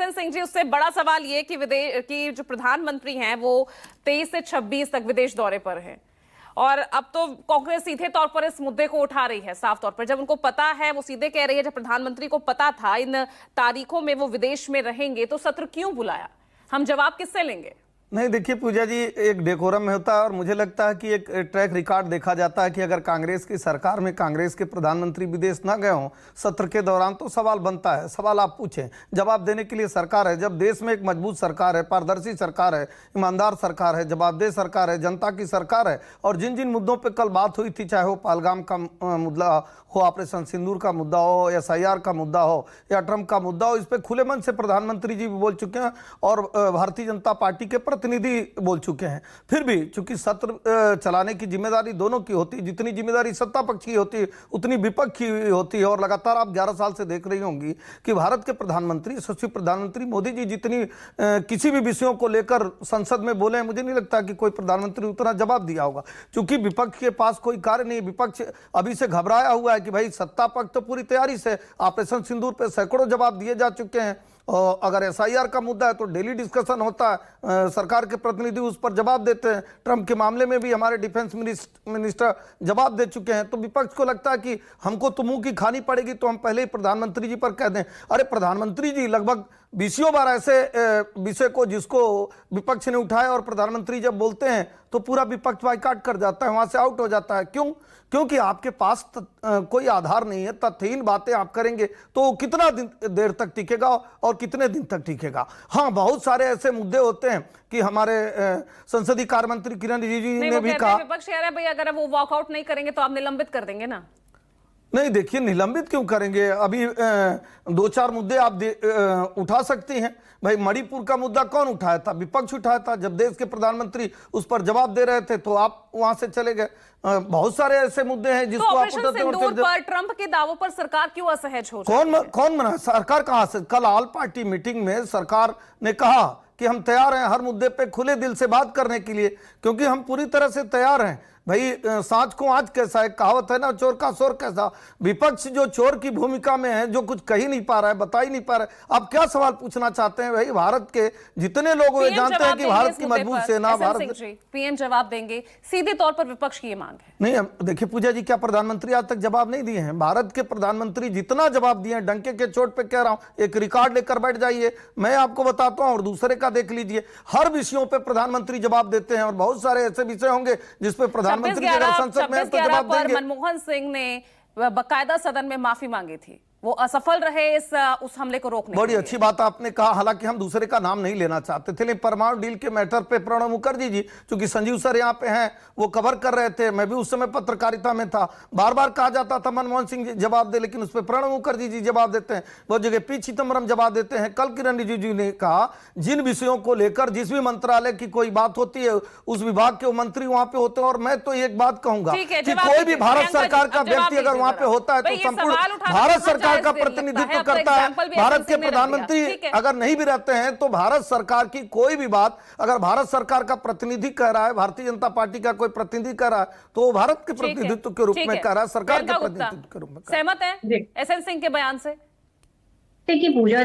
सिंह जी, उससे बड़ा सवाल ये कि विदेश की जो प्रधानमंत्री हैं वो 23 से 26 तक विदेश दौरे पर हैं और अब तो कांग्रेस सीधे तौर पर इस मुद्दे को उठा रही है। साफ तौर पर जब उनको पता है, वो सीधे कह रही है, जब प्रधानमंत्री को पता था इन तारीखों में वो विदेश में रहेंगे तो सत्र क्यों बुलाया? हम जवाब किससे लेंगे? नहीं, देखिए पूजा जी, एक डेकोरम में होता है और मुझे लगता है कि एक ट्रैक रिकॉर्ड देखा जाता है कि अगर कांग्रेस की सरकार में कांग्रेस के प्रधानमंत्री विदेश ना गए हों सत्र के दौरान तो सवाल बनता है। सवाल आप पूछें, जवाब देने के लिए सरकार है। जब देश में एक मजबूत सरकार है, पारदर्शी सरकार है, ईमानदार सरकार है, जवाबदेह सरकार है, जनता की सरकार है, और जिन जिन मुद्दों पर कल बात हुई थी, चाहे वो पहलगाम का मुद्दा हो, ऑपरेशन सिंदूर का मुद्दा हो, SIR का मुद्दा हो या ट्रंप का मुद्दा हो, इस पर खुले मन से प्रधानमंत्री जी भी बोल चुके हैं और भारतीय जनता पार्टी के प्रतिनिधि बोल चुके हैं। फिर भी चूंकि सत्र चलाने की जिम्मेदारी दोनों की होती है, जितनी जिम्मेदारी सत्ता पक्ष की होती है उतनी विपक्ष की होती है। और लगातार आप 11 साल से देख रही होंगी कि भारत के प्रधानमंत्री, यशस्वी प्रधानमंत्री मोदी जी जितनी किसी भी विषयों को लेकर संसद में बोले, मुझे नहीं लगता कि कोई प्रधानमंत्री उतना जवाब दिया होगा, क्योंकि विपक्ष के पास कोई कार्य नहीं। विपक्ष अभी से घबराया हुआ है कि भाई सत्ता पक्ष तो पूरी तैयारी से ऑपरेशन सिंदूर पे सैकड़ों जवाब दिए जा चुके हैं, और अगर SIR का मुद्दा है तो डेली डिस्कशन होता है, सरकार के प्रतिनिधि उस पर जवाब देते हैं। ट्रंप के मामले में भी हमारे डिफेंस मिनिस्टर जवाब दे चुके हैं। तो विपक्ष को लगता है कि हमको तो मुंह की खानी पड़ेगी, तो हम पहले ही प्रधानमंत्री जी पर कह दें। अरे प्रधानमंत्री जी लगभग 20 बार ऐसे विषय को जिसको विपक्ष ने उठाया और प्रधानमंत्री जब बोलते हैं तो पूरा विपक्ष बाइकाट कर जाता है, वहां से आउट हो जाता है। क्यों? क्योंकि आपके पास कोई आधार नहीं है, तथ्यहीन बातें आप करेंगे तो कितना देर तक टिकेगा और कितने दिन तक टिकेगा। हाँ, बहुत सारे ऐसे मुद्दे होते हैं कि हमारे संसदीय कार्य मंत्री किरण रिजिजू ने भी कहा, विपक्ष कह रहा है भाई अगर वो वॉकआउट नहीं करेंगे तो आप निलंबित कर देंगे ना। नहीं देखिए, निलंबित क्यों करेंगे? अभी 2-4 मुद्दे आप उठा सकती हैं। भाई मणिपुर का मुद्दा कौन उठाया था? विपक्ष उठाया था। जब देश के प्रधानमंत्री उस पर जवाब दे रहे थे तो आप वहां से चले गए। बहुत सारे ऐसे मुद्दे हैं जिसको आप उठाते हैं। पर ट्रंप के दावों पर सरकार क्यों असहज हो? कौन मना? सरकार कहां से? कल ऑल पार्टी मीटिंग में सरकार ने कहा कि हम तैयार हैं हर मुद्दे पे खुले दिल से बात करने के लिए, क्योंकि हम पूरी तरह से तैयार हैं। भाई सांझ को आज कैसा है, कहावत है ना, चोर का शोर कैसा। विपक्ष जो चोर की भूमिका में है, जो कुछ कही नहीं पा रहा है, बता ही नहीं पा रहा है। आप क्या सवाल पूछना चाहते हैं? भाई भारत के जितने लोग हुए जानते हैं कि भारत की मजबूत सेना, भारत पीएम जवाब देंगे, सीधे तौर पर विपक्ष की ये मांग है। नहीं, देखिए पूजा जी, क्या प्रधानमंत्री आज तक जवाब नहीं दिए हैं? भारत के प्रधानमंत्री जितना जवाब दिए हैं, डंके के चोट पे कह रहा हूं, एक रिकॉर्ड लेकर बैठ जाइए, मैं आपको बताता हूं और दूसरे का देख लीजिए। हर विषयों पे प्रधानमंत्री जवाब देते हैं और बहुत सारे ऐसे विषय होंगे जिसपे प्रधानमंत्री अगर संसद में तो जवाब देंगे। मनमोहन सिंह ने बकायदा सदन में माफी मांगी थी, वो असफल रहे उस हमले को रोकने। बड़ी अच्छी बात आपने कहा, हालांकि हम दूसरे का नाम नहीं लेना चाहते थे, लेकिन परमाणु डील के मैटर पे प्रणब मुखर्जी जी, चूंकि संजीव सर यहाँ पे हैं, वो कवर कर रहे थे, मैं भी उस समय पत्रकारिता में था, बार बार कहा जाता था मनमोहन सिंह जी जवाब दे, लेकिन उस पर प्रणब मुखर्जी जी जवाब देते हैं, बहुत जगह पी चिदम्बरम जवाब देते हैं। कल किरण रिजिजू ने कहा जिन विषयों को लेकर जिस भी मंत्रालय की कोई बात होती है उस विभाग के मंत्री वहां पे होते हैं। और मैं तो एक बात कहूंगा कि कोई भी भारत सरकार का व्यक्ति अगर वहां पे होता है तो संपूर्ण भारत सरकार का प्रतिनिधित्व करता है। भारत के प्रधानमंत्री अगर नहीं भी रहते हैं तो भारत सरकार की कोई भी बात अगर भारत सरकार का प्रतिनिधि कह रहा है, भारतीय जनता पार्टी का कोई प्रतिनिधि कह रहा है, तो वो भारत के प्रतिनिधित्व के रूप में कह रहा है, सरकार के प्रतिनिधित्व के रूप में। सहमत है SN सिंह के बयान से? देखिए पूजा